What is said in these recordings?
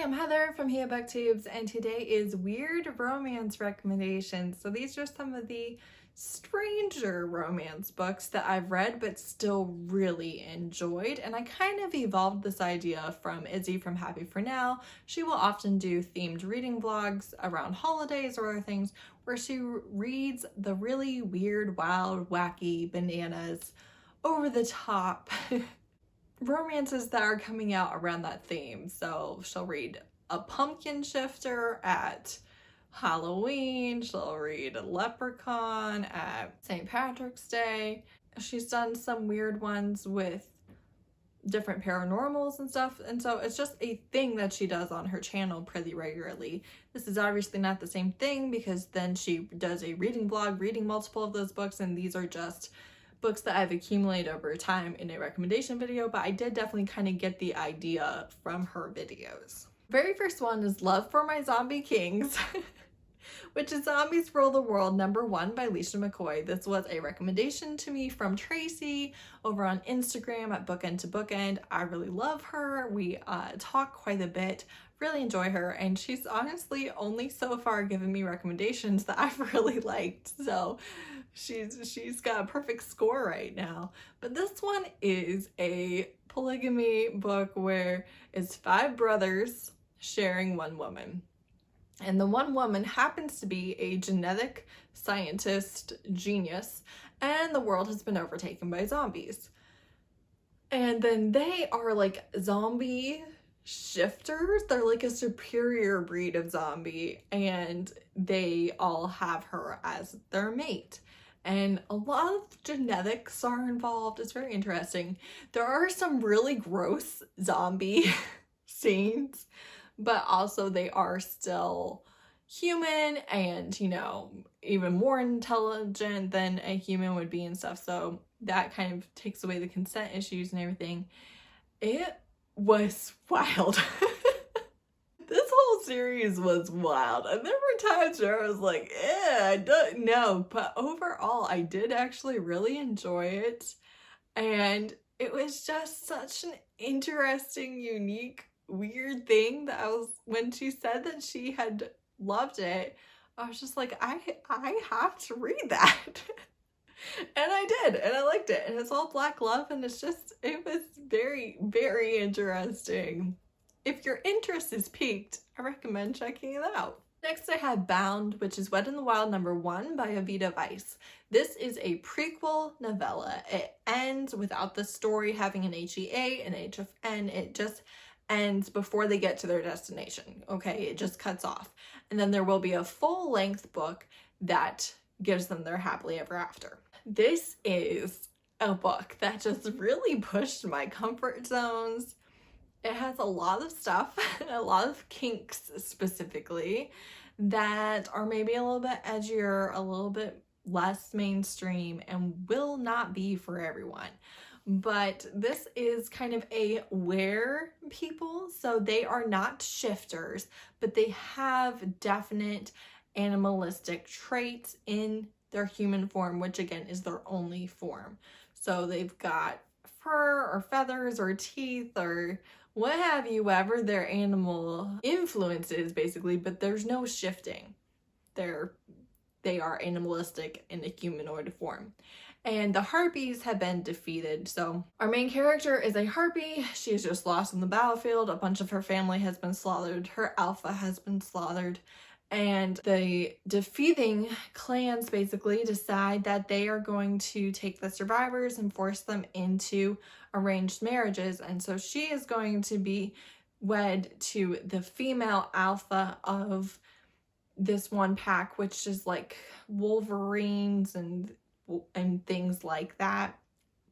Hi, I'm Heather from Here Booktubes, and today is weird romance recommendations. So these are some of the stranger romance books that I've read but still really enjoyed, and I kind of evolved this idea from Izzy from Happy For Now. She will often do themed reading vlogs around holidays or other things where she reads the really weird, wild, wacky, bananas, over the top romances that are coming out around that theme. So she'll read a pumpkin shifter at Halloween, she'll read a leprechaun at St. Patrick's Day. She's done some weird ones with different paranormals and stuff, and so it's just a thing that she does on her channel pretty regularly. This is obviously not the same thing because then she does a reading vlog reading multiple of those books, and these are just books that I've accumulated over time in a recommendation video, but I did definitely kind of get the idea from her videos. Very first one is Love for My Zombie Kings, which is Zombies Rule the World #1 by Leesha McCoy. This was a recommendation to me from Tracy over on Instagram at Bookend to Bookend. I really love her. We talk quite a bit, really enjoy her, and she's honestly only so far given me recommendations that I've really liked. So she's got a perfect score right now. But this one is a polygamy book where it's 5 brothers sharing one woman. And the one woman happens to be a genetic scientist genius, and the world has been overtaken by zombies. And then they are like zombie shifters. They're like a superior breed of zombie, and they all have her as their mate. And a lot of genetics are involved. It's very interesting. There are some really gross zombie scenes, but also they are still human and, you know, even more intelligent than a human would be and stuff. So that kind of takes away the consent issues and everything. It was wild. This whole series was wild, and there were times where I was like, I don't know, but overall I did actually really enjoy it, and it was just such an interesting, unique, weird thing that when she said that she had loved it, I was just like, I have to read that. And I did, and I liked it, and it's all black love, and it was very, very interesting. If your interest is piqued, I recommend checking it out. Next I have Bound, which is Wet in the Wild #1 by Aveda. This is a prequel novella. It ends without the story having an HEA, an HFN. It just ends before they get to their destination. Okay, it just cuts off. And then there will be a full-length book that gives them their happily ever after. This is a book that just really pushed my comfort zones. It has a lot of stuff, a lot of kinks specifically, that are maybe a little bit edgier, a little bit less mainstream, and will not be for everyone. But this is kind of a were people, so they are not shifters, but they have definite animalistic traits in their human form, which again is their only form. So they've got fur or feathers or teeth or what have you, whatever their animal influence is basically, but there's no shifting. They are animalistic in a humanoid form. And the harpies have been defeated. So our main character is a harpy. She is just lost on the battlefield. A bunch of her family has been slaughtered. Her alpha has been slaughtered. And the defeating clans basically decide that they are going to take the survivors and force them into arranged marriages. And so she is going to be wed to the female alpha of this one pack, which is like wolverines and things like that,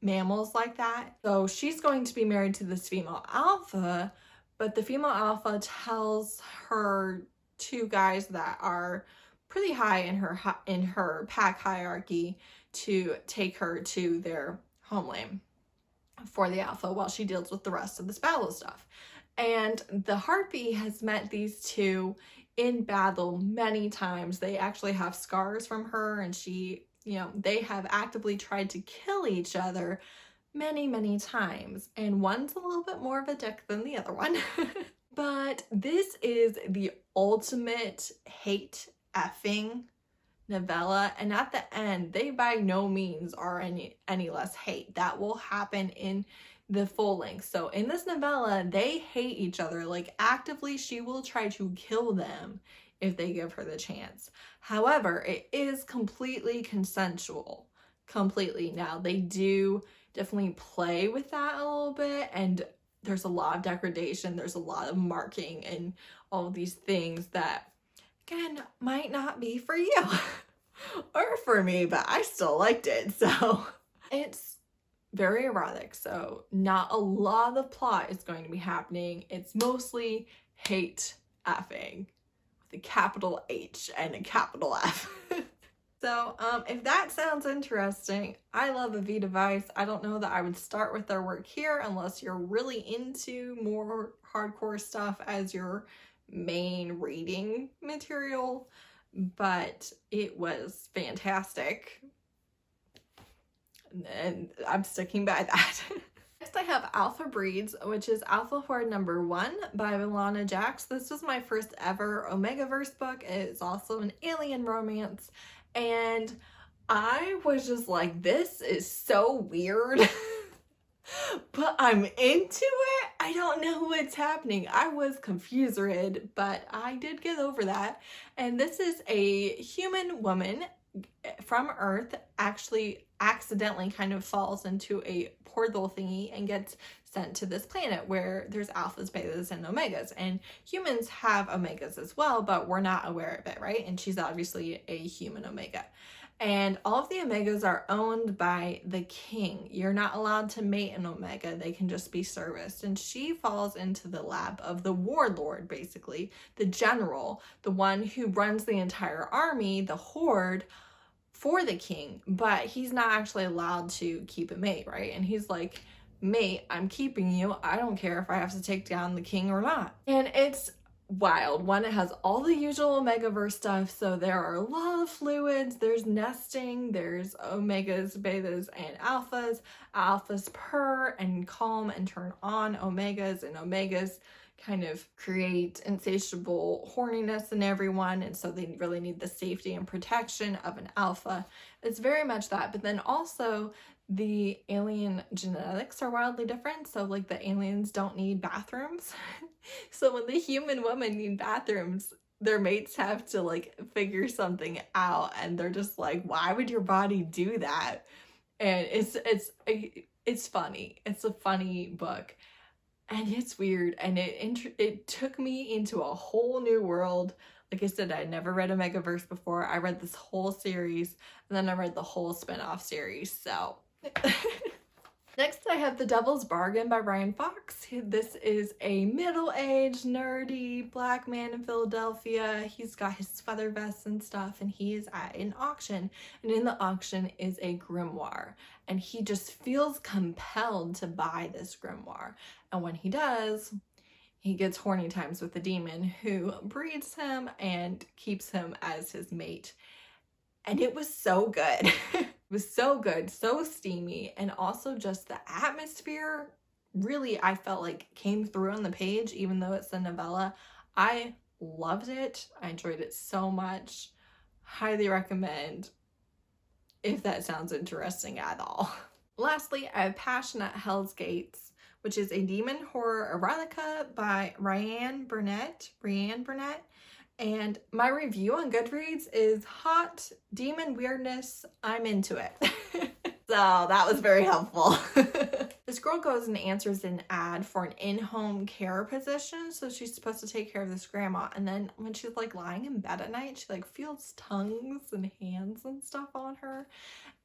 mammals like that. So she's going to be married to this female alpha, but the female alpha tells her 2 guys that are pretty high in her pack hierarchy to take her to their homeland for the alpha while she deals with the rest of this battle stuff. And the harpy has met these 2 in battle many times. They actually have scars from her, and they have actively tried to kill each other many, many times. And one's a little bit more of a dick than the other one. But this is the ultimate hate effing novella, and at the end they by no means are any less hate. That will happen in the full length. So in this novella they hate each other, like actively she will try to kill them if they give her the chance. However, it is completely consensual, completely. Now they do definitely play with that a little bit, and there's a lot of degradation, there's a lot of marking and all of these things that again might not be for you or for me, but I still liked it. So it's very erotic, so not a lot of the plot is going to be happening. It's mostly hate effing with a capital H and a capital F. So if that sounds interesting, I love Aveda Vice. I don't know that I would start with their work here unless you're really into more hardcore stuff as your main reading material, but it was fantastic and I'm sticking by that. Next I have Alpha Breeds, which is Alpha Horde #1 by Milana Jax. This was my first ever omegaverse book. It's also an alien romance, and I was just like, this is so weird. But I'm into it. I don't know what's happening. I was confused, but I did get over that. And this is a human woman from Earth, actually accidentally kind of falls into a portal thingy and gets sent to this planet where there's alphas, betas, and omegas. And humans have omegas as well, but we're not aware of it, right? And she's obviously a human omega. And all of the omegas are owned by the king. You're not allowed to mate an omega. They can just be serviced. And she falls into the lap of the warlord, basically, the general, the one who runs the entire army, the Horde, for the king. But he's not actually allowed to keep a mate, right? And he's like, mate, I'm keeping you. I don't care if I have to take down the king or not. And it's wild. One, it has all the usual omegaverse stuff, so there are a lot of fluids, there's nesting, there's omegas, betas, and alphas. Alphas purr and calm and turn on omegas, and omegas kind of create insatiable horniness in everyone, and so they really need the safety and protection of an alpha. It's very much that, but then also the alien genetics are wildly different. So like the aliens don't need bathrooms. So when the human women need bathrooms, their mates have to like figure something out, and they're just like, why would your body do that? And it's funny. It's a funny book, and it's weird, and it took me into a whole new world. Like I said, I'd never read omegaverse before. I read this whole series, and then I read the whole spin-off series. So next I have The Devil's Bargain by Ryan Fox. This is a middle-aged, nerdy black man in Philadelphia. He's got his feather vests and stuff, and he is at an auction. And in the auction is a grimoire. And he just feels compelled to buy this grimoire. And when he does, he gets horny times with the demon who breeds him and keeps him as his mate. And it was so good. It was so good, so steamy, and also just the atmosphere really, I felt like, came through on the page, even though it's a novella. I loved it. I enjoyed it so much. Highly recommend if that sounds interesting at all. Lastly, I have Passion at Hell's Gates, which is a demon horror erotica by Burnett. And my review on Goodreads is hot demon weirdness. I'm into it. So that was very helpful. This girl goes and answers an ad for an in-home care position. So she's supposed to take care of this grandma. And then when she's like lying in bed at night, she like feels tongues and hands and stuff on her.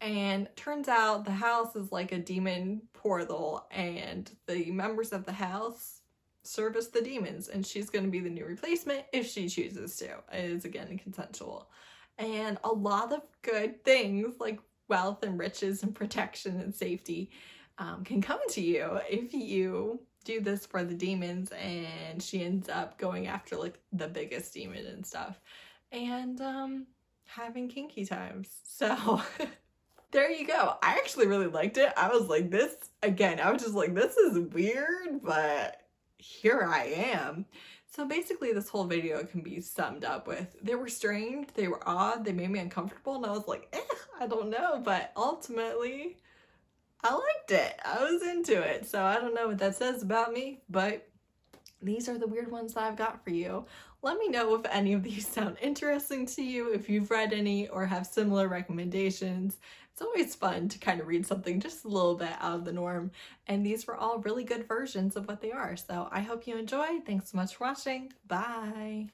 And turns out the house is like a demon portal, and the members of the house service the demons, and she's going to be the new replacement if she chooses to. It is again consensual, and a lot of good things like wealth and riches and protection and safety can come to you if you do this for the demons. And she ends up going after like the biggest demon and stuff, and having kinky times. So there you go. I actually really liked it. I was like, this again, I was just like, this is weird, but here I am. So basically this whole video can be summed up with, they were strange, they were odd, they made me uncomfortable, and I was like, I don't know, but ultimately I liked it. I was into it. So I don't know what that says about me, but these are the weird ones that I've got for you. Let me know if any of these sound interesting to you, if you've read any or have similar recommendations. It's always fun to kind of read something just a little bit out of the norm, and these were all really good versions of what they are. So I hope you enjoy. Thanks so much for watching. Bye!